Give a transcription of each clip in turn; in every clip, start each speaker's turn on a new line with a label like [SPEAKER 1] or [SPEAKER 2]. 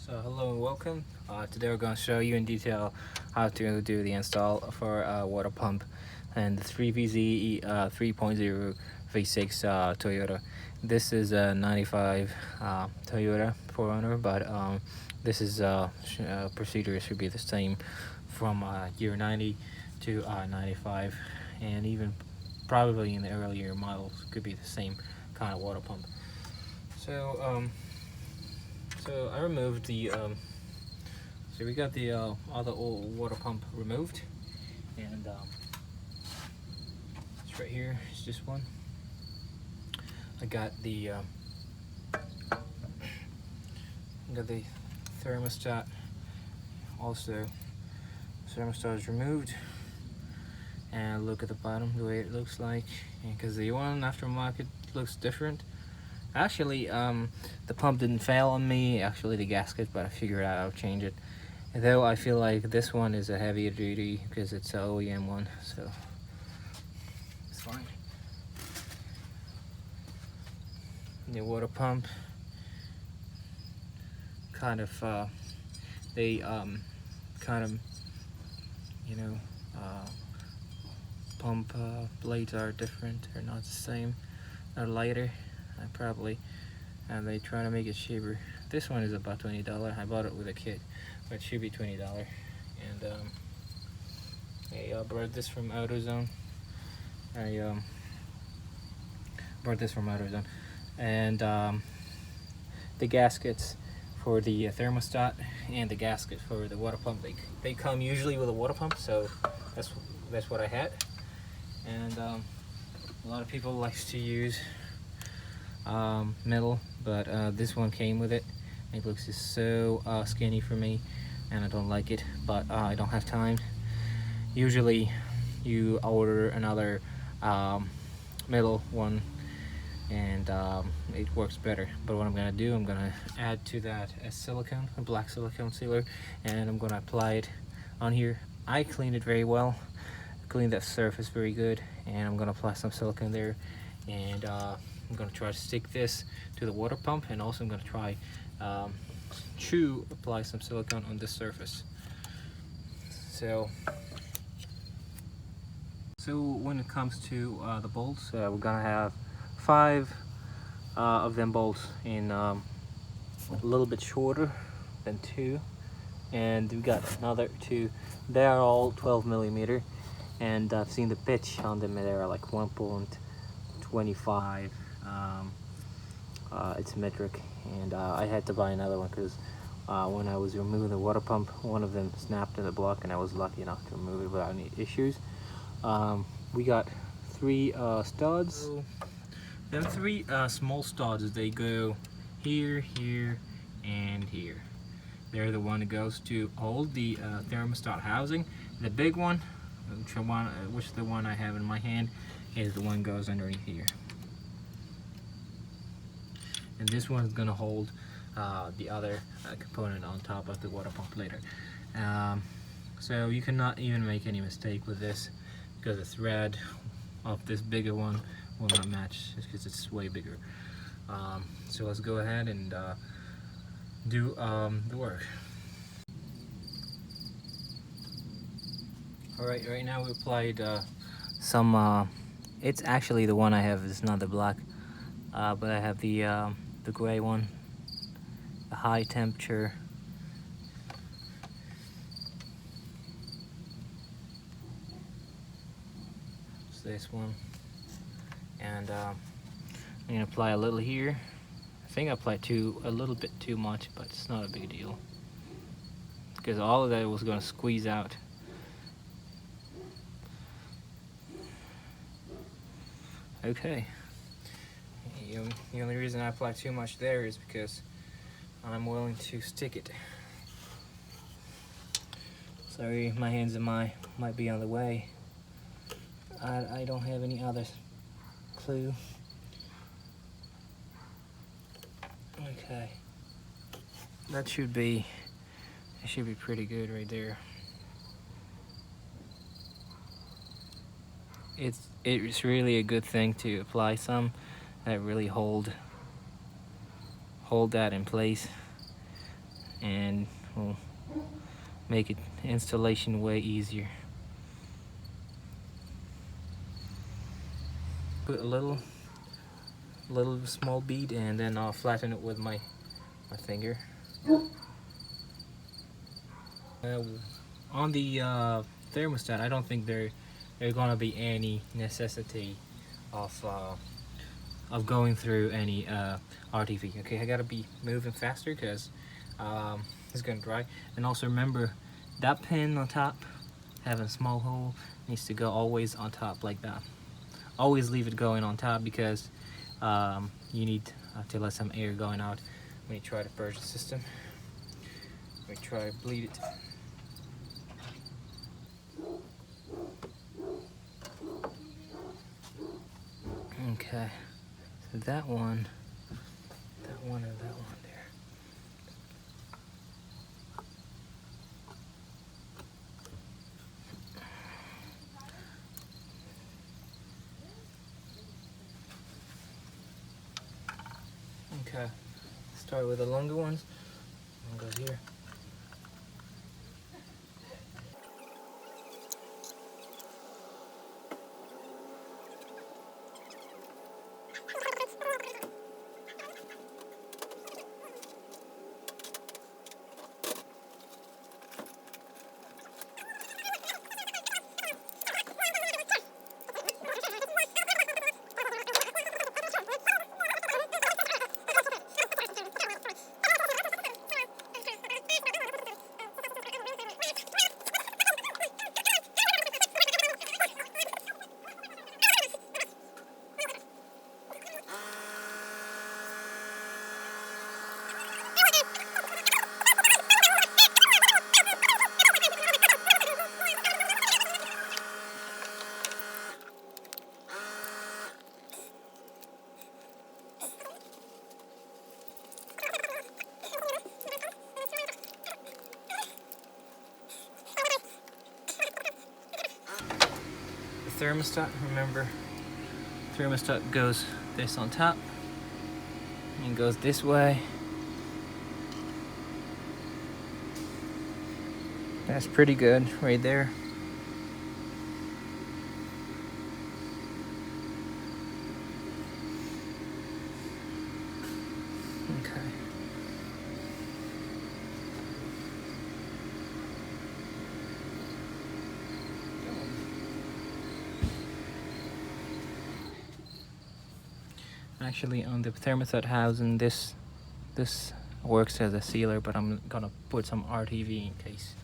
[SPEAKER 1] So hello and welcome. Today we're going to show you in detail how to do the install for a water pump and the 3VZ 3.0 V6 Toyota. This is a 95 Toyota 4runner, but this is procedure should be the same from year 90 to 95, and even probably in the earlier models could be the same kind of water pump. So I removed the so we got the other old water pump removed, and it's right here. It's just one. I got the thermostat. Also, thermostat is removed, and look at the bottom, the way it looks like, because the one aftermarket looks different. Actually, the pump didn't fail on me, actually the gasket, but I figured out I'll change it. Though I feel like this one is a heavier duty because it's an OEM one, so it's fine. The water pump, kind of, pump blades are different, they're not the same, they're lighter. And they try to make it cheaper. This one is about $20. I bought it with a kit, but it should be $20. And I bought this from AutoZone. And the gaskets for the thermostat and the gasket for the water pump, they come usually with a water pump, so that's what I had. And a lot of people likes to use metal, but this one came with it. It looks just so skinny for me, and I don't like it, but I don't have time. Usually you order another metal one, and it works better. But what I'm gonna do, I'm gonna add to that a black silicone sealer, and I'm gonna apply it on here. I cleaned it very well, cleaned that surface very good, and I'm gonna apply some silicone there, and I'm going to try to stick this to the water pump, and also I'm going to try to apply some silicone on this surface. So when it comes to the bolts, we're going to have 5 of them bolts in a little bit shorter than 2, and we got another 2. They are all 12 millimeter, and I've seen the pitch on them, they are like 1.25. It's metric, and I had to buy another one because when I was removing the water pump, one of them snapped in the block, and I was lucky enough to remove it without any issues. We got 3 studs. So, them 3 small studs, they go here, here, and here. They're the one that goes to hold the thermostat housing. The big one, which the one I have in my hand, is the one goes underneath here. And this one is going to hold the other component on top of the water pump later. So you cannot even make any mistake with this, because the thread of this bigger one will not match because it's way bigger. So let's go ahead and do the work. Alright, right now we applied some, it's actually the one I have, it's not the black, but I have the gray one, the high temperature. It's this one, and I'm gonna apply a little here. I think I applied a little bit too much, but it's not a big deal because all of that was gonna squeeze out. Okay. The only reason I apply too much there is because I'm willing to stick it. Sorry, my hands might be on the way. I don't have any other clue. Okay. That should be pretty good right there. It's really a good thing to apply some that really hold that in place. and will make it installation way easier. Put a little small bead, and then I'll flatten it with my finger. On the thermostat, I don't think there's gonna be any necessity of going through any RTV. Okay, I gotta be moving faster because it's gonna dry. And also remember, that pin on top having a small hole needs to go always on top like that. Always leave it going on top because you need to let some air going out when you try to purge the system. We try to bleed it. Okay, so that one, and that one there. Okay, start with the longer ones. I'll go here. Thermostat, remember, thermostat goes this on top and goes this way. That's pretty good right there. Okay. Actually, on the thermostat housing, this works as a sealer, but I'm gonna put some RTV in case.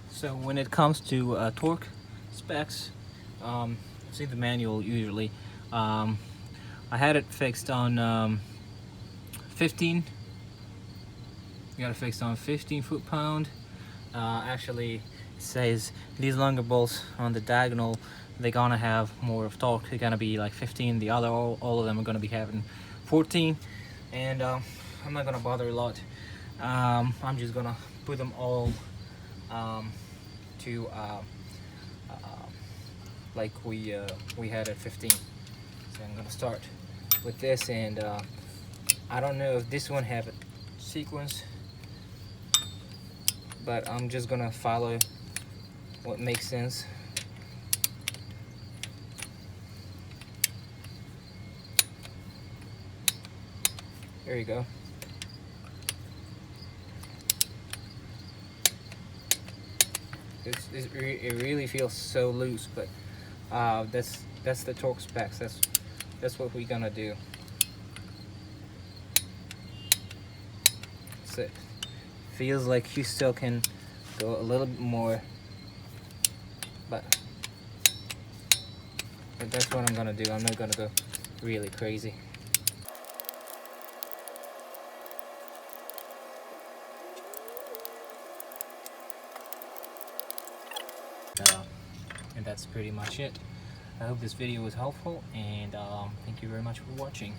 [SPEAKER 1] So when it comes to torque specs, see the manual usually. I had it fixed on 15. You got it fixed on 15 foot-pound. Actually, it says these longer bolts on the diagonal, they're gonna have more of torque. They're gonna be like 15. The other, all of them are gonna be having 14. And I'm not gonna bother a lot. I'm just gonna put them all to like we had at 15. So I'm gonna start with this, and I don't know if this one have a sequence, but I'm just gonna follow what makes sense. There you go. It really feels so loose, but that's the torque specs. That's what we're gonna do. So it feels like you still can go a little bit more, but that's what I'm gonna do. I'm not gonna go really crazy. And that's pretty much it. I hope this video was helpful, and thank you very much for watching.